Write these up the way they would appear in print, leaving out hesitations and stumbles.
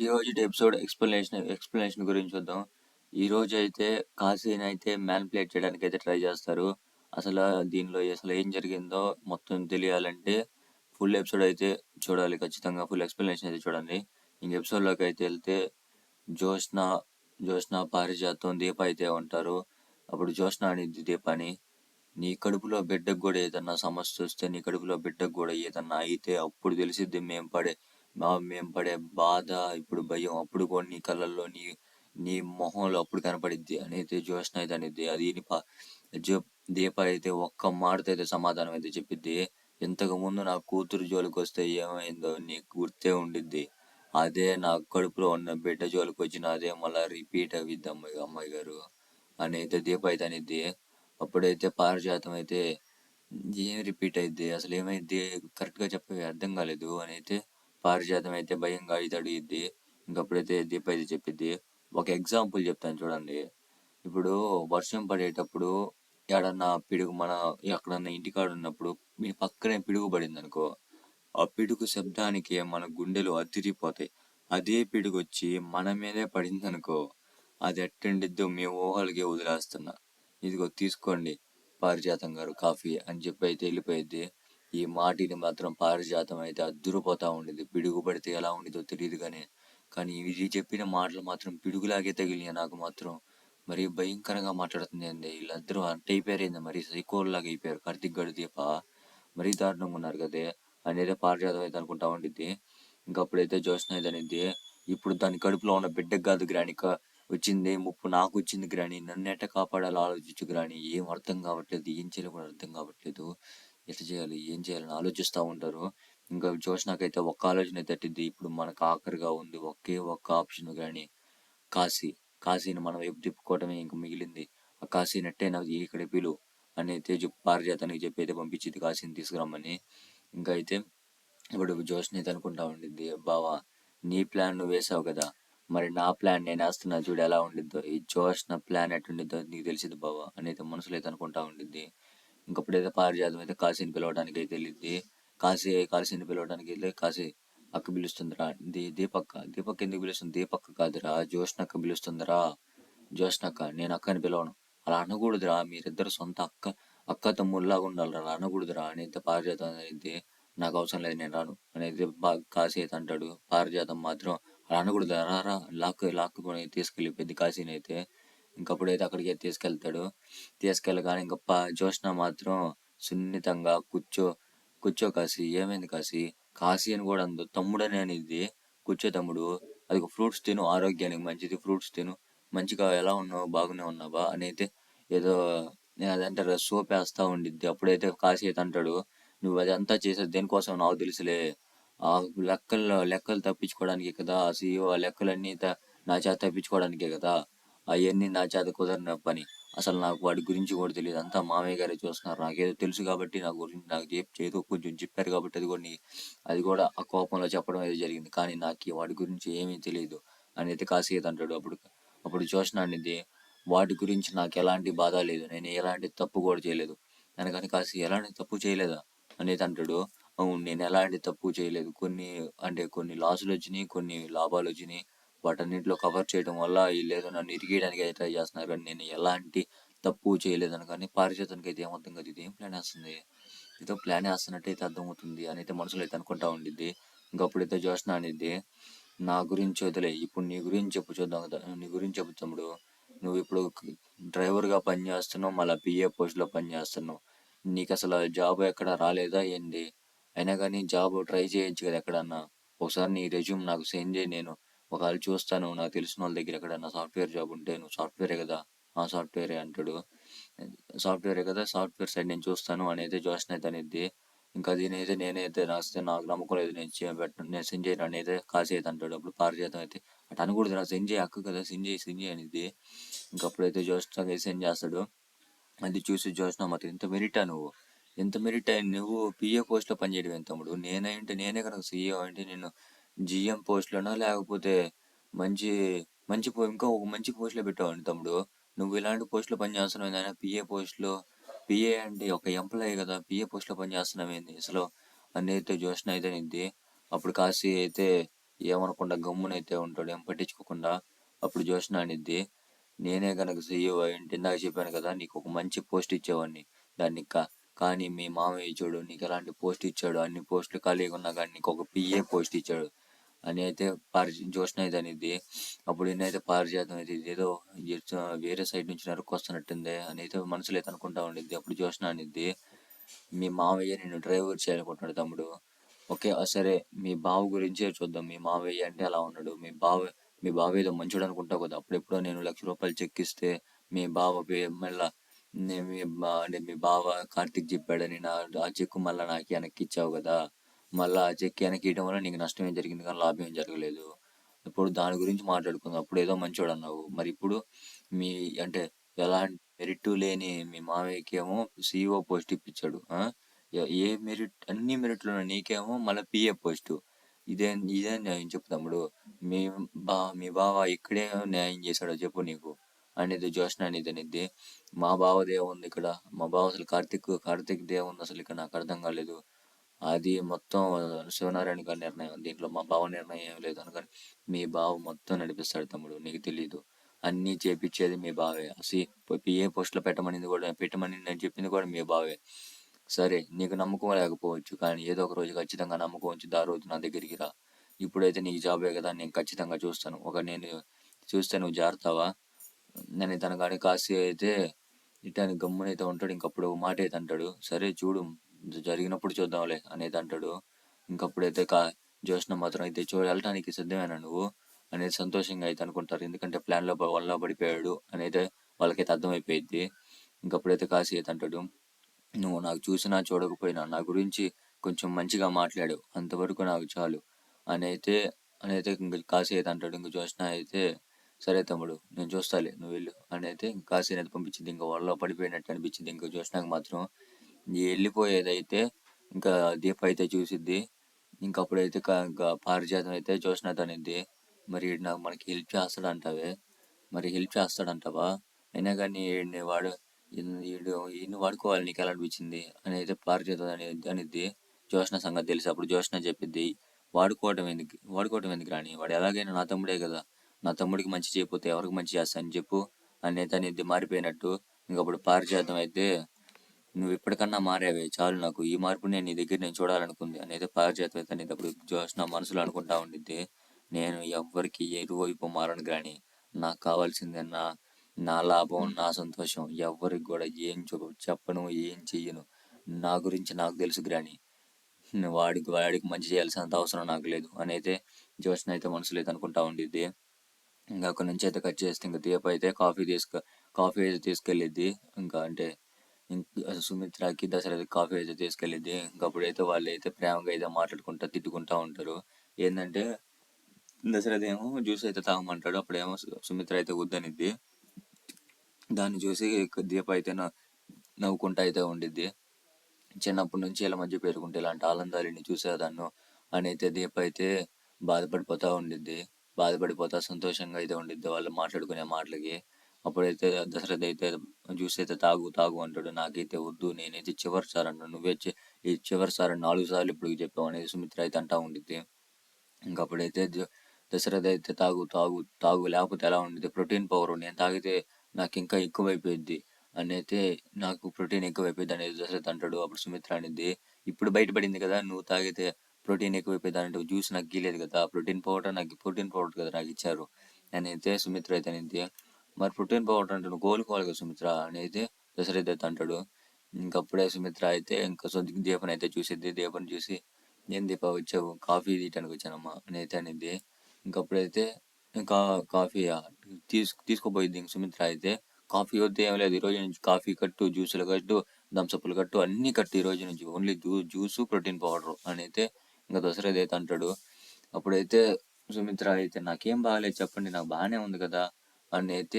ఈ రోజు episode explanation గురించి చూద్దాం. ఈ రోజు అయితే కాశీని అయితే మ్యానిపులేట్ చేయడానికి అయితే ట్రై చేస్తారు. అసలు దీనిలో అసలు ఏం జరిగిందో మొత్తం తెలియాలంటే ఫుల్ ఎపిసోడ్ అయితే చూడాలి. ఖచ్చితంగా ఫుల్ ఎక్స్ప్లెనేషన్ అయితే చూడండి. ఇంక ఎపిసోడ్లోకి అయితే వెళ్తే జ్యోత్స్న జ్యోత్స్న పారిజాతం దీప అయితే ఉంటారు. అప్పుడు జ్యోత్స్న అనేది దీపాని, నీ కడుపులో బిడ్డకు కూడా ఏదన్నా సమస్య వస్తే, నీ కడుపులో బిడ్డకు కూడా ఏదన్నా అయితే అప్పుడు తెలిసిద్ది మేము పడే బాధ, ఇప్పుడు భయం అప్పుడు కూడా నీ కళ్ళల్లో నీ నీ మొహంలో అప్పుడు కనపడిద్ది అనేది జ్యోత్స్న అయితే అనేది. అది జో దీప అయితే ఒక్క మాటతో అయితే సమాధానం అయితే చెప్పిద్ది. ఇంతకు ముందు నా కూతురు జోలికి వస్తే ఏమైందో నీకు గుర్తే ఉండిద్ది. అదే నా కడుపులో ఉన్న బిడ్డ జోలికి వచ్చిన అదే మళ్ళా రిపీట్ అవిద్ది అమ్మాయి గారు అని అయితే దీప అయితే అనిద్ది. అప్పుడైతే పారిజాతం అయితే ఏం రిపీట్ అయిద్ది, అసలు ఏమైద్ది, కరెక్ట్గా చెప్పి అర్థం కాలేదు అని అయితే పారిజాతం అయితే భయంగా అయితే అడిగిద్ది. ఇంకప్పుడైతే దీప అయితే చెప్పిద్ది. ఒక ఎగ్జాంపుల్ చెప్తాను చూడండి. ఇప్పుడు వర్షం పడేటప్పుడు ఎక్కడన్నా పిడుగు మన ఎక్కడన్నా ఇంటికాడ ఉన్నప్పుడు మీ పక్కనే పిడుగు పడింది అనుకో, ఆ పిడుగు శబ్దానికి మన గుండెలు అదిరిపోతాయి. అదే పిడుగు వచ్చి మన మీదే పడింది అనుకో, అది ఎట్టుండిద్దో మీ ఊహలకే వదిలేస్తున్నా. ఇదిగో తీసుకోండి పారిజాతం గారు కాఫీ అని చెప్పి అయితే వెళ్ళిపోయింది. ఈ మాటిని మాత్రం పారిజాతం అయితే అద్దురుపోతా ఉండేది. పిడుగు పడితే ఎలా ఉండిద్దో తెలియదు కానీ ఇది చెప్పిన మాటలు మాత్రం పిడుగులాగే తగిలినాయి నాకు మాత్రం. మరి భయంకరంగా మాట్లాడుతుంది అండి వీళ్ళందరూ. అంటే అయిపోయారు, మరి సైకోల్లాగా అయిపోయారు కార్తిక్ గడు దీప. మరీ దారుణంగా ఉన్నారు కదే అనేది పారిజాతం అయితే అనుకుంటా ఉండిద్ది. ఇంకప్పుడైతే జ్యోత్స్న అయితే అనిద్ది, ఇప్పుడు దాని కడుపులో ఉన్న బిడ్డకు కాదు గ్రాణిక వచ్చింది, ముప్పు నాకు వచ్చింది గ్రాని, నన్ను ఎట్ట కాపాడాలో ఆలోచించు గ్రాని. ఏం అర్థం కావట్లేదు, ఏం చేయాలో కూడా అర్థం కావట్లేదు, ఎట్లా చేయాలి ఏం చేయాలని ఆలోచిస్తూ ఉంటారు. ఇంకా జ్యోత్స్నకైతే ఒక్క ఆలోచన తట్టింది. ఇప్పుడు మనకు ఆఖరిగా ఉంది ఒకే ఒక్క ఆప్షన్ కానీ, కాశీని మన వైపు తిప్పుకోవటమే ఇంక మిగిలింది. ఆ కాశీని ఎట్టైనా ఇక్కడ పిలు అని తేజు పారిజాతానికి చెప్పి అయితే పంపించింది కాశీని తీసుకురమ్మని. ఇంకా అయితే ఇప్పుడు జ్యోత్స్న అయితే అనుకుంటా ఉండిద్ది, బావా నీ ప్లాన్ నువ్వు వేసావు కదా, మరి నా ప్లాన్ నేను వేస్తున్నా చూడు ఎలా ఉండిద్దో, ఈ జ్యోత్స్న ప్లాన్ ఎట్టుండిద్దో నీకు తెలిసింది బావా అని అయితే మనసులో అయితే అనుకుంటా ఉండిద్ది. ఇంకప్పుడైతే పారిజాతం అయితే కాశీని పిలవడానికి అయితే వెళ్ళిద్ది. కాశీని పిలవడానికి వెళ్ళి, కాశీ అక్క పిలుస్తుందిరా, దీపక్ ఎందుకు పిలుస్తుంది, దీపక్ కాదురా జ్యోత్స్నక్క పిలుస్తుందిరా, జ్యోత్స్నక్క నేను అక్కని పిలవను, అలా అనకూడదురా, మీరిద్దరు సొంత అక్క తమ్ముళ్ళలాగా ఉండాలిరా, అలా అనకూడదురా అని అయితే పారిజాతం అనేది. నాకు అవసరం లేదు నేను రాను అనేది కాశీ అయితే అంటాడు. పారిజాతం మాత్రం అలా అనకూడదు రారా, లాక్కుని తీసుకెళ్ళిపోయింది కాశీని అయితే. ఇంకప్పుడైతే అక్కడికి తీసుకెళ్తాడు. తీసుకెళ్ళగానే ఇంకా జ్యోత్స్న మాత్రం సున్నితంగా కూర్చో కాశీ, ఏమైంది కాశీ, కాశీ అని కూడా అందు తమ్ముడని అనేది, కూర్చో తమ్ముడు, అది ఫ్రూట్స్ తిను ఆరోగ్యానికి మంచిది, ఫ్రూట్స్ తిను, మంచిగా ఎలా ఉన్నావు బాగానే ఉన్నావా అని అయితే ఏదో అదంటారు సోప్ వేస్తా ఉండిద్ది. అప్పుడైతే కాశీ అయితే అంటాడు, నువ్వు అదంతా చేసేది దేనికోసం నాకు తెలుసులే, ఆ లెక్కలు తప్పించుకోవడానికే కదా, ఆ సీఈఓ ఆ లెక్కలన్నీ నా చేత తప్పించుకోవడానికే కదా, అవన్నీ నా చేత కుదరని పని, అసలు నాకు వాడి గురించి కూడా తెలియదు, అంతా మామయ్య గారే చూస్తున్నారు, నాకేదో తెలుసు కాబట్టి నా గురించి నాకు ఏదో కొంచెం చెప్పారు కాబట్టి అది కూడా ఆ కోపంలో చెప్పడం అయితే జరిగింది, కానీ నాకు వాడి గురించి ఏమీ తెలియదు అని అయితే కాశీయత్ అంటాడు. అప్పుడు జ్యోత్స్న అనేది, వాటి గురించి నాకు ఎలాంటి బాధ లేదు, నేను ఎలాంటి తప్పు కూడా చేయలేదు అనగానే, కాశీ ఎలాంటి తప్పు చేయలేదా అనేది అంటాడు. అవును నేను ఎలాంటి తప్పు చేయలేదు, కొన్ని లాసులు వచ్చినాయి, కొన్ని లాభాలు వచ్చినాయి, వాటన్నిటిలో కవర్ చేయడం వల్ల వీళ్ళేదో నన్ను ఇరిగేయడానికి అయితే ట్రై చేస్తున్నారు కానీ నేను ఎలాంటి తప్పు చేయలేదని. కానీ పారిజాతానికి అయితే ఏమర్థం కాదు, ఇది ఏం ప్లాన్ వేస్తుంది, ఏదో ప్లాన్ వేస్తున్నట్టు అయితే అర్థమవుతుంది అని అయితే మనసులో అయితే అనుకుంటా ఉండిద్ది. ఇంకప్పుడైతే జ్యోత్స్న అనేది, నా గురించి వదిలే, ఇప్పుడు నీ గురించి చెప్పు చూద్దాం కదా, నీ గురించి చెప్పు తమ్ముడు, నువ్వు ఇప్పుడు డ్రైవర్గా పనిచేస్తున్నావు, మళ్ళీ పిఏ పోస్ట్లో పనిచేస్తున్నావు, నీకు అసలు జాబ్ ఎక్కడ రాలేదా ఏంది, అయినా కానీ జాబ్ ట్రై చేయొచ్చు కదా ఎక్కడన్నా, ఒకసారి నీ రెజ్యూమ్ నాకు సెండ్ చేయి, నేను ఒకవేళ చూస్తాను, నాకు తెలిసిన వాళ్ళ దగ్గర ఎక్కడన్నా సాఫ్ట్వేర్ జాబ్ ఉంటే, నువ్వు సాఫ్ట్వేరే కదా, ఆ సాఫ్ట్వేరే అంటాడు. సాఫ్ట్వేరే కదా, సాఫ్ట్వేర్ సైడ్ నేను చూస్తాను అనేది జ్యోత్స్న అయితే అనేది. ఇంకా దీనైతే నేనైతే రాస్తే నాకు నమ్మకం లేదు, నేను సెండ్ చేయను అనేది కాశీ అయితే అంటాడు. అప్పుడు పారిజాతం అయితే, అటు అనకూడదు నాకు సెండ్ చేయి అక్క కదా, సెండ్ చేయి అనేది. ఇంకప్పుడైతే జ్యోత్స్నకి సెండ్ చేస్తాడు. అది చూసి జ్యోత్స్న మాత్రం, ఇంత మెరిటా నువ్వు, ఎంత మెరిట్ అయ్యి నువ్వు పిఏ పోస్ట్లో పనిచేయడం ఎంత తమ్ముడు, నేనే కనుక సీఈఓ అంటే నేను జిఎం పోస్ట్లోనో లేకపోతే మంచి ఇంకా ఒక మంచి పోస్ట్లో పెట్టావండి తమ్ముడు, నువ్వు ఇలాంటి పోస్ట్లో పని చేస్తున్నావు ఏంది పిఏ పోస్ట్లో, పిఏ అంటే ఒక ఎంప్లాయీ కదా, పిఏ పోస్ట్లో పని చేస్తున్నావు ఏంది అసలు అని అయితే జ్యోత్స్న అయితే నిద్ది. అప్పుడు కాశీ అయితే ఏమనకుండా గమ్మునైతే ఉంటాడు, ఏం పట్టించుకోకుండా. అప్పుడు జ్యోత్స్న అనిద్ది, నేనే గనక సీఈఓ అయ్యుంటే ఇందాక చెప్పాను కదా నీకు ఒక మంచి పోస్ట్ ఇచ్చేవాడిని, దాన్ని కానీ మీ మామయ్య చూడు నీకు ఎలాంటి పోస్ట్ ఇచ్చాడు, అన్ని పోస్టులు ఖాళీగా ఉన్నా కానీ నీకు ఒక పిఏ పోస్ట్ ఇచ్చాడు అని అయితే జ్యోత్స్న అయితే అనిద్ది. అప్పుడు నేనైతే పారిజాతం అయితే ఇదేదో వేరే సైడ్ నుంచి నరుక్కొస్తున్నట్టుంది అని అయితే మనసులో అయితే అనుకుంటా ఉండిద్ది. అప్పుడు జ్యోత్స్న అనిద్ది, మీ మావయ్య నిన్ను డ్రైవర్ చేయాలనుకుంటున్నాడు తమ్ముడు. ఓకే, సరే మీ బావ గురించే చూద్దాం. మీ మావయ్య అంటే అలా ఉన్నాడు, మీ బావ ఏదో మంచోడు అనుకుంటావు కదా. అప్పుడెప్పుడో నేను ₹1,00,000 చెక్ ఇస్తే మీ బావ మళ్ళా అంటే మీ బావ కార్తీక్ చెప్పాడని ఆ చెక్కు మళ్ళీ నాకు వెనక్కి ఇచ్చావు కదా. మళ్ళీ ఆ చెక్ వెనక్కి ఇవ్వడం వల్ల నీకు నష్టం ఏం జరిగింది కానీ లాభం ఏం జరగలేదు. ఇప్పుడు దాని గురించి మాట్లాడుకుందాం. అప్పుడు ఏదో మంచోడు అన్నావు, మరి ఇప్పుడు మీ అంటే ఎలాంటి మెరిట్ లేని మీ మావయ్యకి ఏమో సీఈఓ పోస్ట్ ఇప్పించాడు. ఏ మెరిట్, అన్ని మెరిట్లు నీకేమో మళ్ళీ పిఏ పోస్టు. ఇదే న్యాయం చెప్పు తమ్ముడు. మీ మీ బావ ఇక్కడే న్యాయం చేశాడో చెప్పు నీకు అనేది జ్యోత్స్న అనేది అనిద్ది. మా బావది ఏముంది ఇక్కడ, మా బావ అసలు కార్తీక్ ఏముంది అసలు ఇక్కడ నాకు అర్థం కాలేదు. అది మొత్తం శివనారాయణ గారి నిర్ణయం, దీంట్లో మా బావ నిర్ణయం ఏం లేదు అనుకని మీ బావ మొత్తం నడిపిస్తాడు తమ్ముడు, నీకు తెలీదు. అన్నీ చేపించేది మీ బావే. అసలు పిఏ పోస్టులో పెట్టమని నేను చెప్పింది కూడా మీ బావే. సరే నీకు నమ్మకం లేకపోవచ్చు, కానీ ఏదో ఒక రోజు ఖచ్చితంగా నమ్మకం వచ్చి ఆ రోజు నా దగ్గరికి రా. ఇప్పుడైతే నీకు జాబే కదా, నేను ఖచ్చితంగా చూస్తాను. నేను చూస్తే నువ్వు జారుతావా నేను తన కాడి కాశీ అయితే ఇటాని గమ్మునైతే ఉంటాడు. ఇంకప్పుడు మాట అయితే అంటాడు, సరే చూడు జరిగినప్పుడు చూద్దాంలే అనేది అంటాడు. ఇంకప్పుడైతే జ్యోత్స్న మాత్రం అయితే వెళ్ళటానికి సిద్ధమేనా నువ్వు అనేది సంతోషంగా అయితే అనుకుంటారు. ఎందుకంటే ప్లాన్లో వల్ల పడిపోయాడు అనేది వాళ్ళకైతే అర్థమైపోయింది. ఇంకప్పుడైతే కాశీ అయితే అంటాడు, నువ్వు నాకు చూసినా చూడకపోయినా నా గురించి కొంచెం మంచిగా మాట్లాడు, అంతవరకు నాకు చాలు అని అయితే ఇంక కాశీ అయితే అంటాడు. ఇంక జ్యోత్స్న అయితే సరే తమ్ముడు నేను చూస్తాలే నువ్వు వెళ్ళు అని అయితే కాశీ అనేది పంపించింది. ఇంకా వాళ్ళలో పడిపోయినట్టు అనిపించింది. ఇంకా జ్యోత్స్నకు మాత్రం వెళ్ళిపోయేదైతే ఇంకా దీప అయితే చూసిద్ది. ఇంకప్పుడైతే ఇంకా పారిజాతం అయితే జ్యోత్స్నతో అనిద్ది, మరి నాకు మనకి హెల్ప్ చేస్తాడంటావే, మరి హెల్ప్ చేస్తాడంటావా, అయినా కానీ ఈయన్ని వాడుకోవాలి నీకు ఎలా అనిపించింది అని అయితే పారిజాతం అనిద్ది. జ్యోత్స్న సంగతి తెలిసి అప్పుడు జ్యోత్స్న చెప్పిద్ది, వాడుకోవటం ఎందుకు రాని, వాడు ఎలాగైనా నా తమ్ముడే కదా, నా తమ్ముడికి మంచి చేయకపోతే ఎవరికి మంచి చేస్తానని చెప్పు అని అయితే అనిద్ది మారిపోయినట్టు. ఇంకప్పుడు పారిజాతం అయితే, నువ్వు ఇప్పటికన్నా మారావే చాలు, నాకు ఈ మార్పు నేను నీ దగ్గర నేను చూడాలనుకుంది అని అయితే పారిజాతం అయితే అనేది. అప్పుడు జ్యోత్స్న మనసులో అనుకుంటా ఉండిద్ది, నేను ఎవ్వరికి ఎరువైపు మారను కానీ నాకు కావాల్సిందే నా లాభం, నా సంతోషం. ఎవ్వరికి కూడా ఏం చెప్పను, ఏం చెయ్యను. నా గురించి నాకు తెలుసు గ్రాని, వాడికి మంచి చేయాల్సినంత అవసరం నాకు లేదు అని అయితే జ్యోత్స్న అయితే మనసులో అయితే అనుకుంటా ఉండిద్ది. ఇంకా అక్కడి నుంచి అయితే కట్ చేస్తే ఇంకా దీప అయితే కాఫీ అయితే తీసుకెళ్ళిద్ది. ఇంకా అంటే సుమిత్రకి దశరథ కాఫీ అయితే తీసుకెళ్ళిద్ది. ఇంకప్పుడైతే వాళ్ళు అయితే ప్రేమగా అయితే మాట్లాడుకుంటా తిట్టుకుంటా ఉంటారు. ఏంటంటే దశరథ ఏమో జ్యూస్ అయితే తాగమంటాడు, అప్పుడేమో సుమిత్ర అయితే వద్దనిద్ది. దాన్ని చూసి దీప అయితే నవ్వుకుంటా అయితే ఉండిద్ది. చిన్నప్పటి నుంచి ఇలా మధ్య పేరుకుంటే ఇలాంటి ఆనందాలని చూసేదాన్ని అని అయితే దీప అయితే బాధపడిపోతూ ఉండిద్ది. బాధపడిపోతా సంతోషంగా అయితే ఉండిద్ది వాళ్ళు మాట్లాడుకునే మాటలకి. అప్పుడైతే దశరథ అయితే జ్యూస్ అయితే తాగు అంటాడు. నాకైతే వద్దు, నేనైతే చివరిసారి అన్నాను, ఈ చివరిసారి 4 సార్లు ఇప్పుడు చెప్పావు అనేది సుమిత్ర అయితే అంటా ఉండిద్ది. ఇంకప్పుడైతే దశరథ అయితే తాగు లేకపోతే ఎలా ఉండిద్ది, ప్రోటీన్ పవర్ నేను తాగితే నాకు ఇంకా ఎక్కువైపోయింది అని అయితే, నాకు ప్రోటీన్ ఎక్కువైపోయింది అనేది దశరథ్ అంటాడు. అప్పుడు సుమిత్ర అనేది, ఇప్పుడు బయటపడింది కదా నువ్వు తాగితే ప్రోటీన్ ఎక్కువైపోయింది అంటే జ్యూస్ నాకు గీలేదు కదా, ప్రోటీన్ పౌడర్ కదా నాకు ఇచ్చారు అని అయితే సుమిత్ర అయితే అనేది. మరి ప్రోటీన్ పౌడర్ అంటే నువ్వు కోలుకోవాలి కదా సుమిత్ర అని అయితే దశరథ్ అయితే అంటాడు. ఇంకప్పుడే సుమిత్ర అయితే ఇంకా దీపన్ అయితే చూసిద్ది. దీపన్ చూసి, నేను దీప వచ్చావు, కాఫీ తీయటానికి వచ్చానమ్మా అని అయితే అనేది. ఇంకప్పుడైతే ఇంకా కాఫీ తీసుకోపోయింది. ఇంక సుమిత్ర అయితే, కాఫీ వద్దు ఏం లేదు, ఈ రోజు నుంచి కాఫీ కట్టు, జ్యూసులు కట్టు, థమ్సప్లు కట్టు, అన్నీ కట్టు ఈ రోజు నుంచి, ఓన్లీ జ్యూసు ప్రోటీన్ పౌడర్ అని అయితే ఇంకా దశరథ్ అయితే అంటాడు. అప్పుడైతే సుమిత్ర అయితే, నాకేం బాగాలేదు చెప్పండి, నాకు బాగానే ఉంది కదా అని అయితే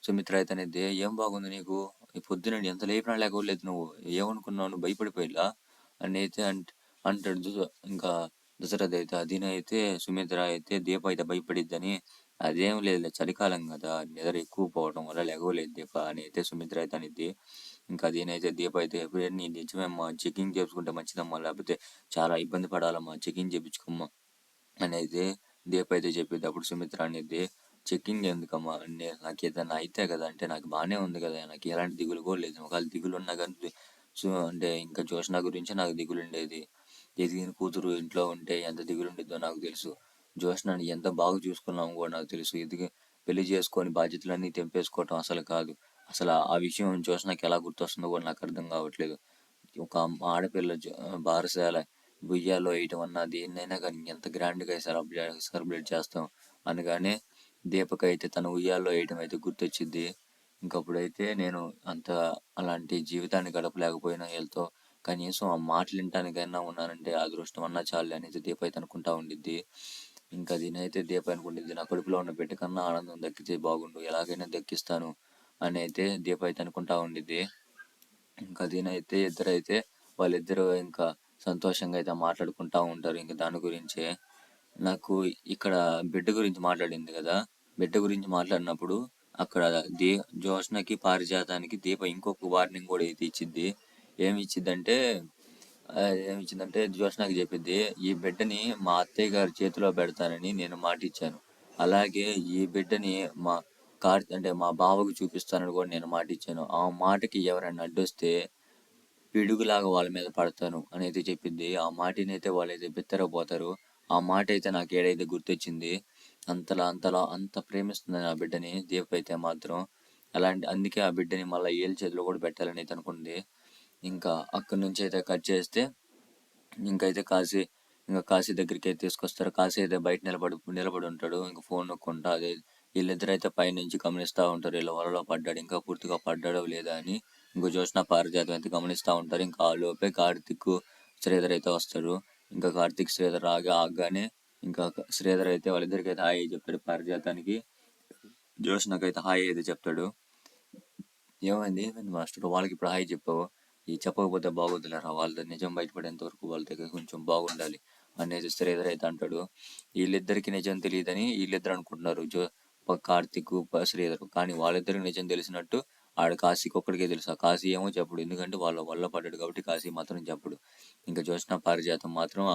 సుమిత్ర అయితే అనేది, ఏం బాగుంది నీకు, ఈ పొద్దున ఎంత లేపినా లేకపోలేదు, నువ్వు ఏమనుకున్నావు, నువ్వు భయపడిపోయిలా అని అయితే అంటాడు. ఇంకా దశరథ్ అయితే అదినైతే సుమిత్ర అయితే దీప అయితే భయపడిద్దని, అదేం లేదు చలికాలం కదా నిద్ర ఎక్కువ పోవడం వల్ల లెగవలేదు దీప అని అయితే సుమిత్ర అయితే అనిద్ది. ఇంకా దీనైతే దీప అయితే, నీ నిజమేమ్మా, చెకింగ్ చేసుకుంటే మంచిదమ్మా, లేకపోతే చాలా ఇబ్బంది పడాలమ్మా, చెకింగ్ చేయించుకోమ్మా అని అయితే దీప అయితే చెప్పిద్ది. అప్పుడు సుమిత్ర అనిద్ది, చెకింగ్ ఎందుకమ్మా, నాకు ఏదైనా అయితే కదా అంటే నాకు బాగానే ఉంది కదా, నాకు ఎలాంటి దిగులు కూడా లేదు. ఒకవేళ దిగులు ఉన్నా కానీ అంటే ఇంకా జోష్న గురించి నాకు దిగులు ఉండేది. ఎదిగిన కూతురు ఇంట్లో ఉంటే ఎంత దిగులు ఉండిద్దో నాకు తెలుసు. జోష్నని ఎంత బాగా చూసుకున్నామో కూడా నాకు తెలుసు. పెళ్లి చేసుకొని బాధ్యతలన్నీ తెంపేసుకోవటం అసలు కాదు. అసలు ఆ విషయం జోష్నకి ఎలా గుర్తొస్తుందో కూడా నాకు అర్థం కావట్లేదు. ఒక ఆడపిల్ల బారసాల ఉయ్యాలో వేయటం అన్నా దేన్నైనా కానీ ఎంత గ్రాండ్గా సెలబ్రేట్ చేస్తాం అనగానే దీపక్ అయితే తన ఉయ్యాల్లో వేయటం అయితే గుర్తొచ్చింది. ఇంకప్పుడైతే నేను అంత అలాంటి జీవితాన్ని గడపలేకపోయినా వీళ్ళతో, కనీసం ఆ మాటలు వినటానికైనా ఉన్నానంటే అదృష్టం అన్నా చాలు అనేది దీప అయితే అనుకుంటా ఉండిద్ది. ఇంకా దీనైతే దీప అనుకుంటుంది, నా కడుపులో ఉన్న బిడ్డ కన్నా ఆనందం దక్కితే బాగుండు, ఎలాగైనా దక్కిస్తాను అని అయితే దీప అయితే అనుకుంటా ఉండిద్ది. ఇంకా దీనైతే ఇద్దరైతే వాళ్ళిద్దరూ ఇంకా సంతోషంగా అయితే మాట్లాడుకుంటా ఉంటారు ఇంకా దాని గురించే. నాకు ఇక్కడ బిడ్డ గురించి మాట్లాడింది కదా, బిడ్డ గురించి మాట్లాడినప్పుడు అక్కడ దీ జోష్నకి పారిజాతానికి దీప ఇంకొక వార్నింగ్ కూడా అయితే ఇచ్చిద్ది. ఏమి ఇచ్చిద్దంటే ఏమిచ్చిందంటే జోష్నకి చెప్పిద్ది, ఈ బిడ్డని మా అత్తయ్య గారి చేతిలో పెడతానని నేను మాట ఇచ్చాను, అలాగే ఈ బిడ్డని అంటే మా బావకు చూపిస్తానని కూడా నేను మాట ఇచ్చాను. ఆ మాటకి ఎవరైనా అడ్డొస్తే పిడుగులాగా వాళ్ళ మీద పడతాను అని అయితే చెప్పింది. ఆ మాటనైతే వాళ్ళైతే బిత్తరపోతారు. ఆ మాట అయితే నాకు ఏడైతే గుర్తొచ్చింది. అంత ప్రేమిస్తుంది ఆ బిడ్డని దీప అయితే మాత్రం. అందుకే ఆ బిడ్డని మళ్ళీ ఏళ్ళ చేతిలో కూడా పెట్టాలని అయితే అనుకుంది. ఇంకా అక్కడి నుంచి అయితే కట్ చేస్తే ఇంకైతే కాశీ దగ్గరికి అయితే తీసుకొస్తారు. కాశీ అయితే బయట నిలబడి ఉంటాడు ఇంకా ఫోన్ నొక్కుంటా. అదే వీళ్ళిద్దరైతే పైనుంచి గమనిస్తూ ఉంటారు, వీళ్ళ వలలో పడ్డాడు, ఇంకా పూర్తిగా పడ్డాడో లేదా అని. ఇంకో జోష్న పారిజాతం అయితే గమనిస్తూ ఉంటారు. ఇంకా ఆ లోపే కార్తిక్ శ్రీధర్ అయితే వస్తారు. ఇంకా కార్తిక్ శ్రీధర్ ఆగగానే ఇంకా శ్రీధర్ అయితే వాళ్ళిద్దరికి అయితే హాయ్ చెప్తాడు. పారిజాతానికి జోష్నకైతే హాయ్ అయితే చెప్తాడు. ఏమైంది మాస్టర్, వాళ్ళకి ఇప్పుడు హాయ్ చెప్పావు, ఈ చెప్పకపోతే బాగోదులేరా, వాళ్ళ నిజం బయటపడేంత వరకు వాళ్ళ దగ్గర కొంచెం బాగుండాలి అనేది శ్రీధర్ అయితే అంటాడు. వీళ్ళిద్దరికి నిజం తెలియదని వీళ్ళిద్దరు అనుకుంటున్నారు, కార్తిక్ శ్రీధర్. కానీ వాళ్ళిద్దరికి నిజం తెలిసినట్టు కాశీకి ఒక్కడికే తెలుసు. ఆ కాశీ ఏమో చెప్పడు, ఎందుకంటే వాళ్ళ వల్ల పడ్డాడు కాబట్టి కాశీ మాత్రం చెప్పడు. ఇంకా జోష్న పారిజాతం మాత్రం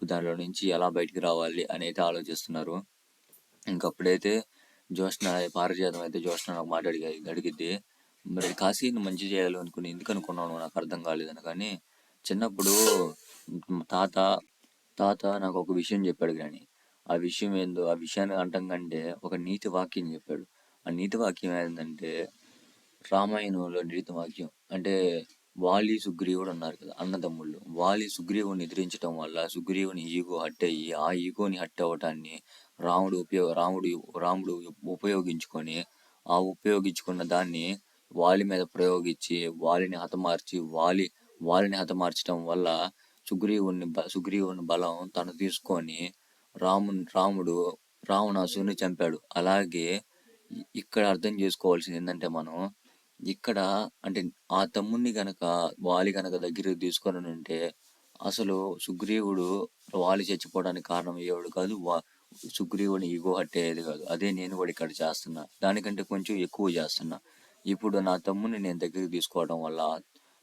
దానిలో నుంచి ఎలా బయటికి రావాలి అని అయితే ఆలోచిస్తున్నారు. ఇంకప్పుడైతే జోష్న పారిజాతం అయితే జోష్న నాకు మాట అడిగిద్ది, మరి కాశీని మంచి చేయాలి అనుకుని ఎందుకు అనుకున్నాను నాకు అర్థం కాలేదని. కానీ చిన్నప్పుడు తాత తాత నాకు ఒక విషయం చెప్పాడు, కానీ ఆ విషయం ఏందో, ఆ విషయాన్ని అంటం కంటే ఒక నీతి వాక్యం చెప్పాడు. ఆ నీతి వాక్యం ఏంటంటే రామాయణంలో నీతి వాక్యం అంటే, వాలి సుగ్రీవుడు ఉన్నారు కదా అన్నదమ్ముళ్ళు, వాలి సుగ్రీవుని ఎదిరించడం వల్ల సుగ్రీవుని ఈగో హట్ అయ్యి ఆ ఈగోని హట్ అవ్వటాన్ని రాముడు ఉపయోగించుకొని ఆ ఉపయోగించుకున్న దాన్ని వాలి మీద ప్రయోగించి వాలిని హతమార్చడం వల్ల సుగ్రీవుని బలం తను తీసుకొని రాముడు రావణాసుని చంపాడు. అలాగే ఇక్కడ అర్థం చేసుకోవాల్సింది ఏంటంటే మనం ఇక్కడ అంటే ఆ తమ్ముడిని గనక వాలి గనక దగ్గరికి తీసుకొని ఉంటే అసలు సుగ్రీవుడు వాలి చచ్చిపోవడానికి కారణం అయ్యేవాడు కాదు, సుగ్రీవుని ఈగో హట్టేది కాదు. అదే నేను కూడా ఇక్కడ చేస్తున్నా, దానికంటే కొంచెం ఎక్కువ చేస్తున్నా. ఇప్పుడు నా తమ్ముడిని నేను దగ్గరికి తీసుకోవడం వల్ల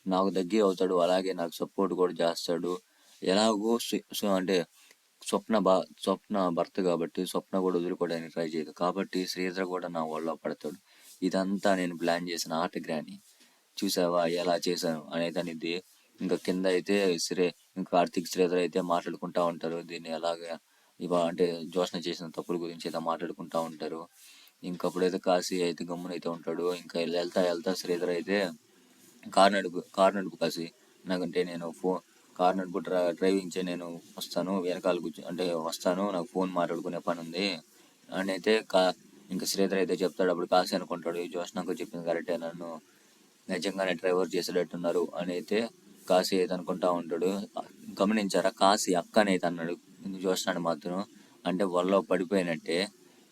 నాకు దగ్గర అవుతాడు, అలాగే నాకు సపోర్ట్ కూడా చేస్తాడు. ఎలాగో అంటే స్వప్న భర్త కాబట్టి స్వప్న కూడా వదులుకోవడానికి ట్రై చేయదు కాబట్టి శ్రీధర్ కూడా నా వల్ల పడతాడు. ఇదంతా నేను ప్లాన్ చేసిన ఆట గ్రాని, చూసావా ఎలా చేశాను అనేది అనిద్ది. ఇంకా కింద అయితే కార్తీక్ శ్రీధర్ అయితే మాట్లాడుకుంటా ఉంటారు, దీన్ని ఎలాగా అంటే జోష్న చేసిన తప్పుల గురించి అయితే మాట్లాడుకుంటా ఉంటారు. ఇంకప్పుడైతే కాశీ అయితే గమ్మునైతే ఉంటాడు. ఇంకా వెళ్తా శ్రీధర్ అయితే కార్ నడుపు కాశీ, నాకంటే నేను కార్ నడుపు డ్రైవింగ్ చే నేను వస్తాను, వెనకాల అంటే వస్తాను, నాకు ఫోన్ మాట్లాడుకునే పని ఉంది అని అయితే ఇంకా శ్రీధర్ అయితే చెప్తాడు. అప్పుడు కాశీ అనుకుంటాడు, ఈ జోష్నకు చెప్పింది కరెక్టే, నన్ను నిజంగానే డ్రైవర్ చేసేటట్టున్నారు అని అయితే కాశీ అయితే అనుకుంటా ఉంటాడు. గమనించారా, కాశీ అక్కనైతే అన్నాడు జోష్నాని మాత్రం, అంటే వల్ల పడిపోయినట్టే.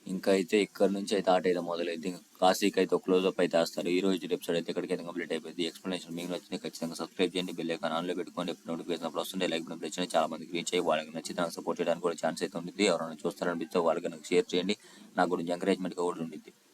ఇంకా అయితే ఇక్కడ నుంచి అయితే ఆట అయితే మొదలైంది. కాశీకి అయితే ఒక క్లోజ్అప్ అయితే వేస్తారు. ఈ రోజు ఎపిసోడ్ అయితే ఇక్కడికైతే కంప్లీట్ అయిపోయింది. ఎక్స్ప్లెనేషన్ మీకు నచ్చితే ఖచ్చితంగా సబ్స్క్రైబ్ చేయండి, బెల్ ఐకాన్ ఆన్లో పెట్టుకోండి, ఎప్పుడు నోటిఫికేషన్ అప్పుడు వస్తుంటే లైక్ బటన్ ప్రెస్ చేయండి. చాలా మందికి రీచ్ అయ్యి వాళ్ళకి నచ్చితే నాకు సపోర్ట్ చేయడానికి కూడా ఛాన్స్ అయితే ఉంటుంది. ఎవరైనా చూస్తారనిపిస్తే వాళ్ళకి నాకు షేర్ చేయండి, నాకు గురించి ఎంకరేజ్మెంట్గా కూడా ఉంటుంది.